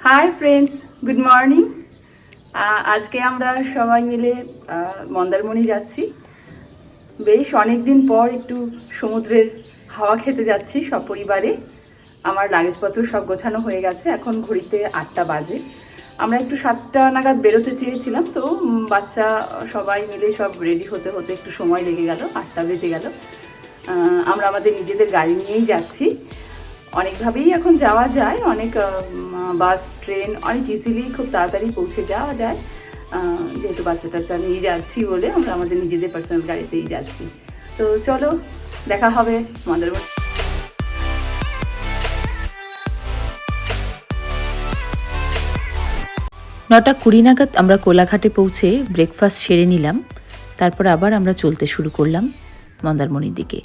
Hi friends, good morning. আজকে আমরা সবাই মিলে মন্দারমণি যাচ্ছি। বেশ অনেক দিন পর একটু সমুদ্রের হাওয়া খেতে যাচ্ছি সপরিবারে। আমার লাগেজপত্র সব গোছানো হয়ে গেছে, এখন ঘড়িতে 8টা বাজে। আমরা একটু 7টা নাগাদ বেরোতে চেয়েছিলাম, তো বাচ্চা সবাই মিলে সব রেডি হতে হতে একটু সময় লেগে গেল, 8টা বেজে গেল। আমরা আমাদের নিজেদের গাড়ি নিয়েই যাচ্ছি। অনেকভাবেই এখন যাওয়া যায়, অনেক বাস ট্রেন অনেক ইজিলি খুব তাড়াতাড়ি পৌঁছে যাওয়া যায়। যেহেতু বাচ্চা টাচ্চা নিয়ে যাচ্ছি বলে আমরা আমাদের নিজেদের পার্সোনাল গাড়িতেই যাচ্ছি। তো চলো, দেখা হবে মন্দারমণি। 9:20 নাগাদ আমরা কোলাঘাটে পৌঁছে ব্রেকফাস্ট সেরে নিলাম। তারপর আবার আমরা চলতে শুরু করলাম মন্দারমণির দিকে।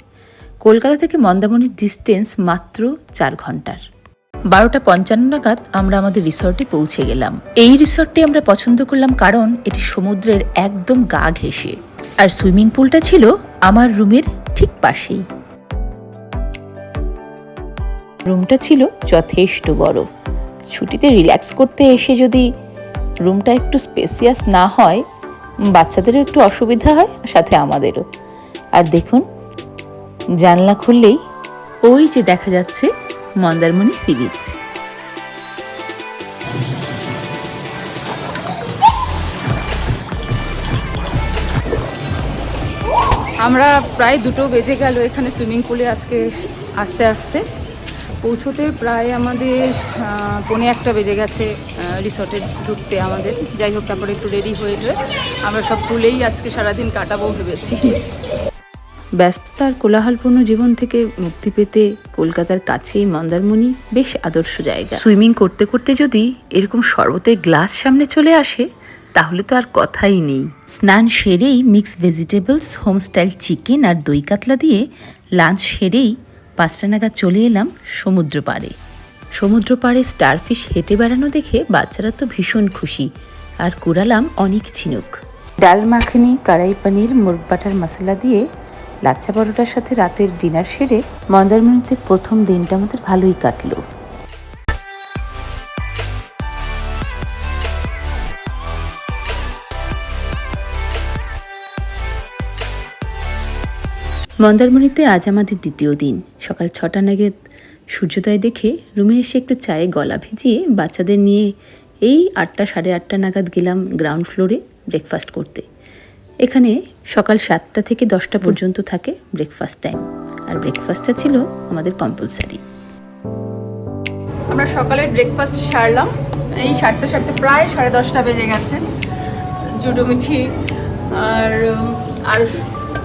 কলকাতা থেকে মন্দারমণির ডিস্টেন্স মাত্র 4 ঘন্টার। 12:55 নাগাদ আমরা আমাদের রিসর্টে পৌঁছে গেলাম। এই রিসর্টটি আমরা পছন্দ করলাম কারণ এটি সমুদ্রের একদম গা ঘেঁষে, আর সুইমিং পুলটা ছিল আমার রুমের ঠিক পাশেই। রুমটা ছিল যথেষ্ট বড়। ছুটিতে রিল্যাক্স করতে এসে যদি রুমটা একটু স্পেসিয়াস না হয়, বাচ্চাদেরও একটু অসুবিধা হয়, সাথে আমাদেরও। আর দেখুন, জানলা খুললেই ওই যে দেখা যাচ্ছে মন্দারমণি সি বিচ। আমরা প্রায় 2টো বেজে গেল এখানে সুইমিং পুলে আজকে আস্তে আস্তে পৌঁছতে। প্রায় আমাদের 1:45 বেজে গেছে রিসর্টে ঢুকতে আমাদের। যাই হোক, তারপরে একটু রেডি হয়ে আমরা সব পুলেই আজকে সারাদিন কাটাবো ভেবেছি। ব্যস্ততার কোলাহলপূর্ণ জীবন থেকে মুক্তি পেতে কলকাতার কাছেই মন্দারমণি বেশ আদর্শ জায়গা। সুইমিং করতে করতে যদি এরকম শরবতের গ্লাস সামনে চলে আসে, তাহলে তো আর কথাই নেই। স্নান সেরেই মিক্স ভেজিটেবলস, হোমস্টাইল চিকেন আর দই কাতলা দিয়ে লাঞ্চ সেরেই 5টা নাগাদ চলে এলাম সমুদ্র পাড়ে। সমুদ্র পাড়ে স্টারফিশ হেঁটে বেড়ানো দেখে বাচ্চারা তো ভীষণ খুশি, আর কুড়ালাম অনেক ঝিনুক। ডাল মাখনি, কড়াই পনির, মুরগ বাটার মশলা দিয়ে লাচ্ছা পরোটার সাথে রাতের ডিনার সেরে মন্দারমণিতে প্রথম দিনটা আমাদের ভালোই কাটলো। মন্দারমণিতে আজ আমাদের দ্বিতীয় দিন। সকাল 6টা নাগাদ সূর্যোদয় দেখে রুমে এসে একটু চায়ে গলা ভিজিয়ে বাচ্চাদের নিয়ে এই 8টা সাড়ে 8টা নাগাদ গেলাম গ্রাউন্ড ফ্লোরে ব্রেকফাস্ট করতে। এখানে সকাল 7টা থেকে 10টা পর্যন্ত থাকে ব্রেকফাস্ট টাইম, আর ব্রেকফাস্টটা ছিল আমাদের কম্পালসারি। আমরা সকালের ব্রেকফাস্ট সারলাম, এই সারতে সারতে প্রায় 10:30 বেজে গেছে। জুডো মিঠি আর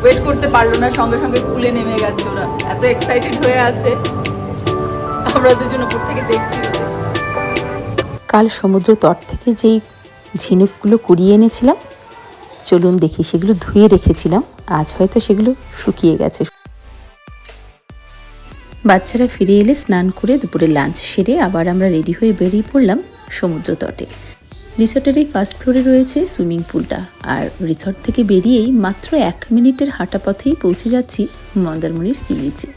ওয়েট করতে পারলো না, সঙ্গে সঙ্গে পুলে নেমে গেছে। ওরা এত এক্সাইটেড হয়ে আছে, আমরা দুজন উপর থেকে দেখছি। কাল সমুদ্র তট থেকে যেই ঝিনুকগুলো কুড়িয়ে এনেছিলাম, চলুন দেখি। সেগুলো ধুয়ে রেখেছিলাম, আজ হয়তো সেগুলো শুকিয়ে গেছে। বাচ্চারা ফিরে এলে স্নান করে দুপুরে লাঞ্চ সেরে আবার আমরা রেডি হয়ে বেরিয়ে পড়লাম সমুদ্র তটে। রিসর্টের এই ফার্স্ট ফ্লোরে রয়েছে সুইমিং পুলটা, আর রিসর্ট থেকে বেরিয়েই মাত্র 1 মিনিটের হাঁটা পথেই পৌঁছে যাচ্ছি মন্দারমণির সি বিচে।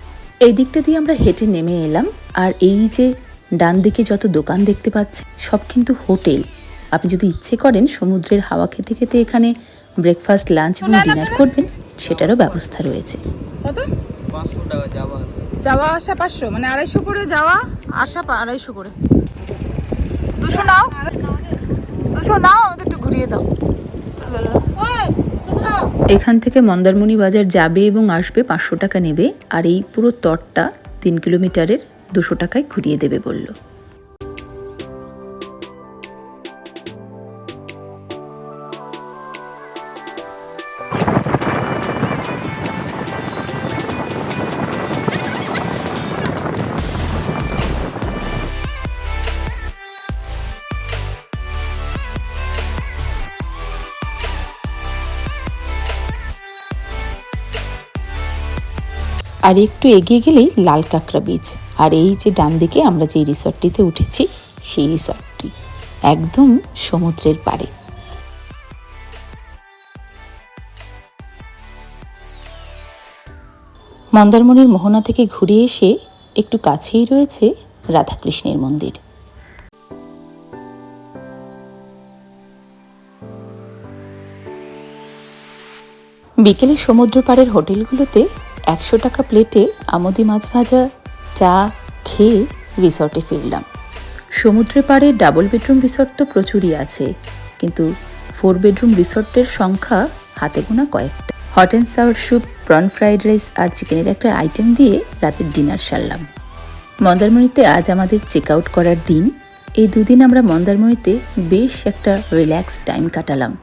এই দিকটা দিয়ে আমরা হেঁটে নেমে এলাম, আর এই যে ডান দিকে যত দোকান দেখতে পাচ্ছি সব কিন্তু হোটেল। আপনি যদি ইচ্ছে করেন সমুদ্রের হাওয়া খেতে খেতে এখানে ব্রেকফাস্ট, লাঞ্চ এবং ডিনার করবেন, সেটারও ব্যবস্থা রয়েছে। কত? 500 টাকা যাওয়া আসা 500, মানে 250 করে যাওয়া আসা, 250 করে। 200 নাও, 200 নাও, আমাদের একটু ঘুরিয়ে দাও। এখান থেকে মন্দারমণি বাজার যাবে এবং আসবে 500 টাকা নেবে, আর এই পুরো তটটা 3 কিলোমিটারের 200 টাকায় ঘুরিয়ে দেবে বলল। আর একটু এগিয়ে গেলেই লাল কাঁকড়া বিচ, আর এই যে ডান দিকে আমরা যে রিসর্টটিতে উঠেছি সেই রিসর্টটি একদম সমুদ্রের পাড়ে। মন্দারমণির মোহনা থেকে ঘুরে এসে একটু কাছেই রয়েছে রাধাকৃষ্ণের মন্দির। বিকেলে সমুদ্র পাড়ের হোটেলগুলোতে 100 টাকা প্লেটে আমোদি মাছ ভাজা চা খেয়ে রিসর্টে ফিরলাম। সমুদ্রের পাড়ে ডাবল বেডরুম রিসর্ট তো প্রচুরই আছে, কিন্তু 4 বেডরুম রিসর্টের সংখ্যা হাতে গোনা কয়েকটা। Hot and sour soup, prawn fried rice আর চিকেনের একটা আইটেম দিয়ে রাতের ডিনার সারলাম। মন্দারমণিতে আজ আমাদের চেক আউট করার দিন। এই দুদিন আমরা মন্দারমণিতে বেশ একটা রিল্যাক্স টাইম কাটালাম।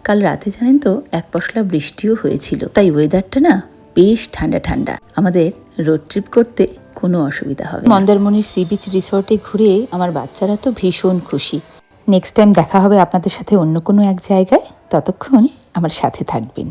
কাল রাতে জানেন তো এক পশলা বৃষ্টিও হয়েছিল, তাই ওয়েদারটা না বেশ ঠান্ডা ঠান্ডা। আমাদের রোড ট্রিপ করতে কোনো অসুবিধা হবে না। মন্দারমণির সি বিচ রিসর্টে ঘুরে আমার বাচ্চারা তো ভীষণ খুশি। নেক্সট টাইম দেখা হবে আপনাদের সাথে অন্য কোনো এক জায়গায়। ততক্ষণ আমার সাথে থাকবেন।